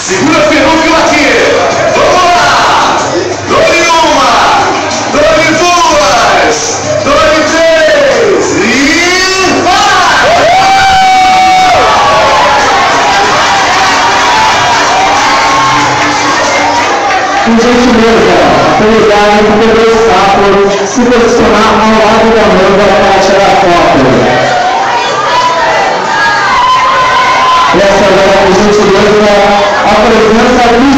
Segura Ferrugem aqui. Vamos lá. Dole uma. Dole duas. Dole três. E vai. Por gentileza, autoridade do poder estátulo se posicionar ao lado da noiva para tirar foto. E essa agora, por gentileza, a presença do